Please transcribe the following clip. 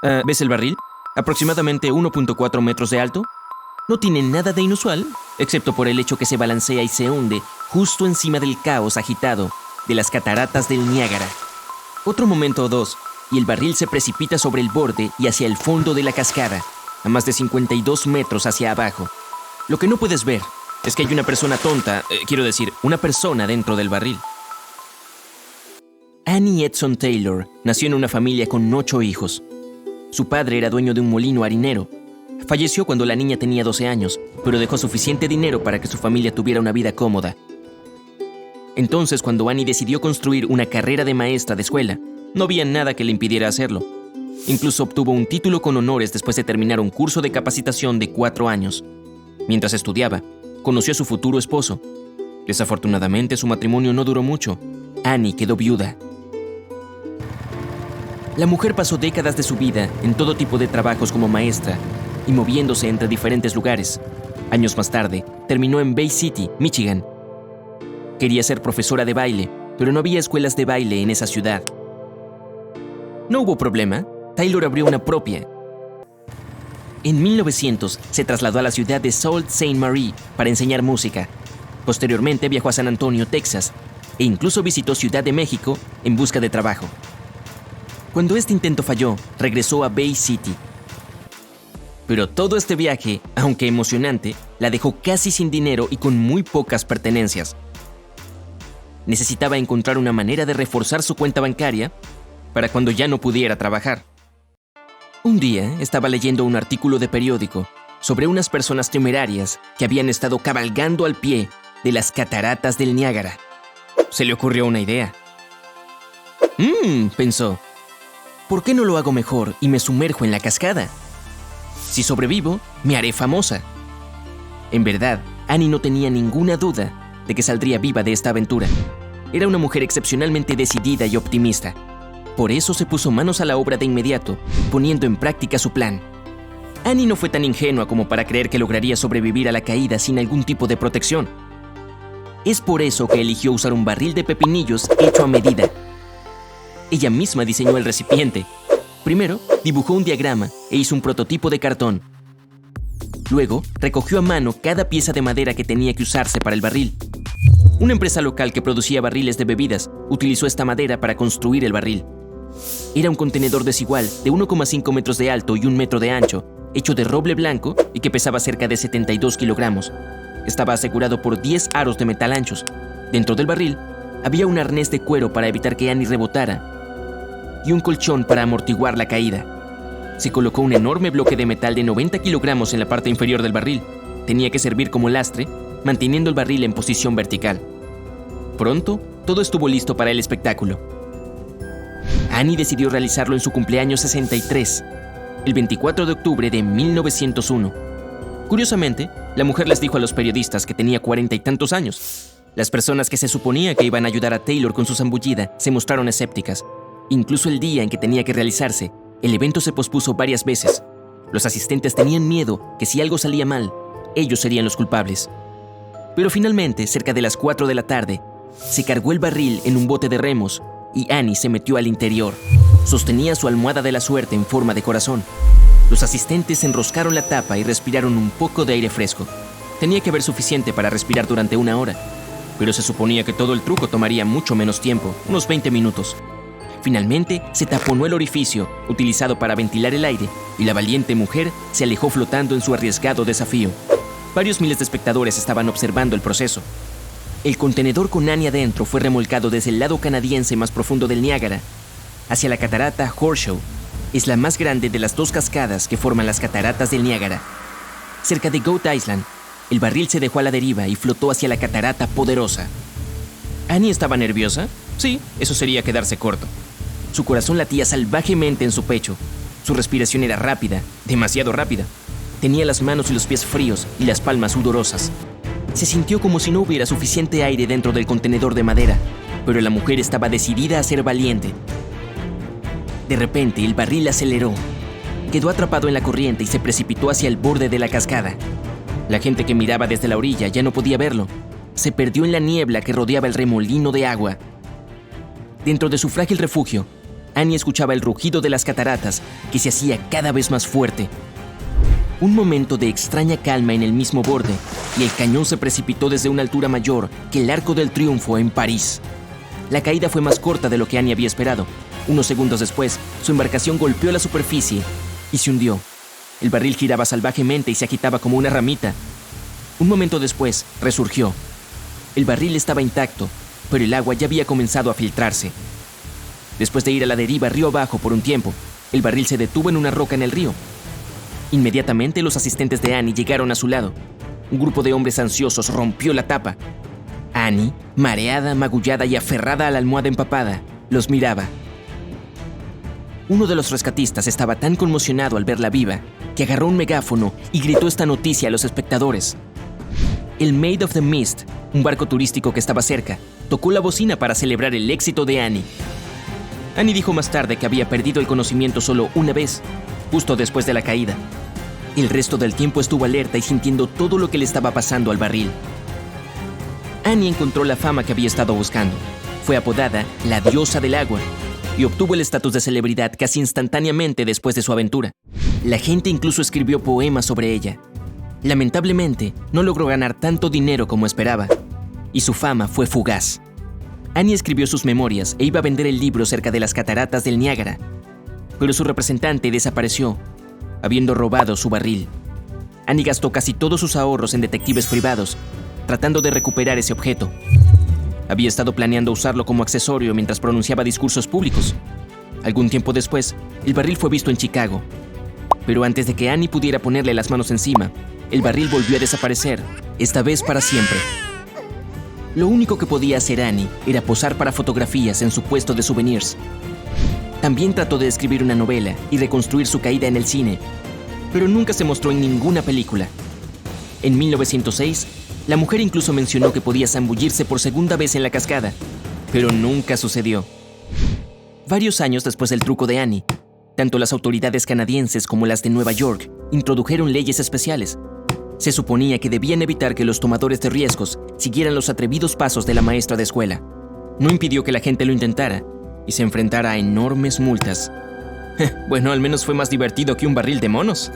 ¿Ves el barril? Aproximadamente 1.4 metros de alto. No tiene nada de inusual, excepto por el hecho que se balancea y se hunde justo encima del caos agitado de las cataratas del Niágara. Otro momento o dos, y el barril se precipita sobre el borde y hacia el fondo de la cascada, a más de 52 metros hacia abajo. Lo que no puedes ver es que hay una persona una persona dentro del barril. Annie Edson Taylor nació en una familia con 8 hijos. Su padre era dueño de un molino harinero. Falleció cuando la niña tenía 12 años, pero dejó suficiente dinero para que su familia tuviera una vida cómoda. Entonces, cuando Annie decidió construir una carrera de maestra de escuela, no había nada que le impidiera hacerlo. Incluso obtuvo un título con honores después de terminar un curso de capacitación de 4 años. Mientras estudiaba, conoció a su futuro esposo. Desafortunadamente, su matrimonio no duró mucho. Annie quedó viuda. La mujer pasó décadas de su vida en todo tipo de trabajos como maestra y moviéndose entre diferentes lugares. Años más tarde, terminó en Bay City, Michigan. Quería ser profesora de baile, pero no había escuelas de baile en esa ciudad. No hubo problema, Taylor abrió una propia. En 1900 se trasladó a la ciudad de Sault Ste. Marie para enseñar música. Posteriormente viajó a San Antonio, Texas, e incluso visitó Ciudad de México en busca de trabajo. Cuando este intento falló, regresó a Bay City. Pero todo este viaje, aunque emocionante, la dejó casi sin dinero y con muy pocas pertenencias. Necesitaba encontrar una manera de reforzar su cuenta bancaria para cuando ya no pudiera trabajar. Un día estaba leyendo un artículo de periódico sobre unas personas temerarias que habían estado cabalgando al pie de las cataratas del Niágara. Se le ocurrió una idea. Pensó. ¿Por qué no lo hago mejor y me sumerjo en la cascada? Si sobrevivo, me haré famosa. En verdad, Annie no tenía ninguna duda de que saldría viva de esta aventura. Era una mujer excepcionalmente decidida y optimista. Por eso se puso manos a la obra de inmediato, poniendo en práctica su plan. Annie no fue tan ingenua como para creer que lograría sobrevivir a la caída sin algún tipo de protección. Es por eso que eligió usar un barril de pepinillos hecho a medida. Ella misma diseñó el recipiente. Primero, dibujó un diagrama e hizo un prototipo de cartón. Luego, recogió a mano cada pieza de madera que tenía que usarse para el barril. Una empresa local que producía barriles de bebidas utilizó esta madera para construir el barril. Era un contenedor desigual de 1,5 metros de alto y 1 metro de ancho, hecho de roble blanco y que pesaba cerca de 72 kilogramos. Estaba asegurado por 10 aros de metal anchos. Dentro del barril había un arnés de cuero para evitar que Annie rebotara y un colchón para amortiguar la caída. Se colocó un enorme bloque de metal de 90 kilogramos en la parte inferior del barril. Tenía que servir como lastre, manteniendo el barril en posición vertical. Pronto, todo estuvo listo para el espectáculo. Annie decidió realizarlo en su cumpleaños 63, el 24 de octubre de 1901. Curiosamente, la mujer les dijo a los periodistas que tenía 40 y tantos años. Las personas que se suponía que iban a ayudar a Taylor con su zambullida se mostraron escépticas. Incluso el día en que tenía que realizarse, el evento se pospuso varias veces. Los asistentes tenían miedo que si algo salía mal, ellos serían los culpables. Pero finalmente, cerca de las 4 de la tarde, se cargó el barril en un bote de remos y Annie se metió al interior. Sostenía su almohada de la suerte en forma de corazón. Los asistentes enroscaron la tapa y respiraron un poco de aire fresco. Tenía que haber suficiente para respirar durante 1 hora, pero se suponía que todo el truco tomaría mucho menos tiempo, unos 20 minutos. Finalmente, se taponó el orificio utilizado para ventilar el aire y la valiente mujer se alejó flotando en su arriesgado desafío. Varios miles de espectadores estaban observando el proceso. El contenedor con Annie adentro fue remolcado desde el lado canadiense más profundo del Niágara hacia la catarata Horseshoe. Es la más grande de las 2 cascadas que forman las cataratas del Niágara. Cerca de Goat Island, el barril se dejó a la deriva y flotó hacia la catarata poderosa. ¿Annie estaba nerviosa? Sí, eso sería quedarse corto. Su corazón latía salvajemente en su pecho. Su respiración era rápida, demasiado rápida. Tenía las manos y los pies fríos y las palmas sudorosas. Se sintió como si no hubiera suficiente aire dentro del contenedor de madera, pero la mujer estaba decidida a ser valiente. De repente, el barril aceleró. Quedó atrapado en la corriente y se precipitó hacia el borde de la cascada. La gente que miraba desde la orilla ya no podía verlo. Se perdió en la niebla que rodeaba el remolino de agua. Dentro de su frágil refugio, Annie escuchaba el rugido de las cataratas, que se hacía cada vez más fuerte. Un momento de extraña calma en el mismo borde, y el cañón se precipitó desde una altura mayor que el Arco del Triunfo en París. La caída fue más corta de lo que Annie había esperado. Unos segundos después, su embarcación golpeó la superficie y se hundió. El barril giraba salvajemente y se agitaba como una ramita. Un momento después, resurgió. El barril estaba intacto, pero el agua ya había comenzado a filtrarse. Después de ir a la deriva río abajo por un tiempo, el barril se detuvo en una roca en el río. Inmediatamente los asistentes de Annie llegaron a su lado. Un grupo de hombres ansiosos rompió la tapa. Annie, mareada, magullada y aferrada a la almohada empapada, los miraba. Uno de los rescatistas estaba tan conmocionado al verla viva que agarró un megáfono y gritó esta noticia a los espectadores. El Maid of the Mist, un barco turístico que estaba cerca, tocó la bocina para celebrar el éxito de Annie. Annie dijo más tarde que había perdido el conocimiento solo una vez, justo después de la caída. El resto del tiempo estuvo alerta y sintiendo todo lo que le estaba pasando al barril. Annie encontró la fama que había estado buscando. Fue apodada la diosa del agua y obtuvo el estatus de celebridad casi instantáneamente después de su aventura. La gente incluso escribió poemas sobre ella. Lamentablemente, no logró ganar tanto dinero como esperaba, y su fama fue fugaz. Annie escribió sus memorias e iba a vender el libro cerca de las cataratas del Niágara, pero su representante desapareció, habiendo robado su barril. Annie gastó casi todos sus ahorros en detectives privados, tratando de recuperar ese objeto. Había estado planeando usarlo como accesorio mientras pronunciaba discursos públicos. Algún tiempo después, el barril fue visto en Chicago. Pero antes de que Annie pudiera ponerle las manos encima, el barril volvió a desaparecer, esta vez para siempre. Lo único que podía hacer Annie era posar para fotografías en su puesto de souvenirs. También trató de escribir una novela y reconstruir su caída en el cine, pero nunca se mostró en ninguna película. En 1906, la mujer incluso mencionó que podía zambullirse por segunda vez en la cascada, pero nunca sucedió. Varios años después del truco de Annie, tanto las autoridades canadienses como las de Nueva York introdujeron leyes especiales. Se suponía que debían evitar que los tomadores de riesgos siguieran los atrevidos pasos de la maestra de escuela. No impidió que la gente lo intentara y se enfrentara a enormes multas. Bueno, al menos fue más divertido que un barril de monos.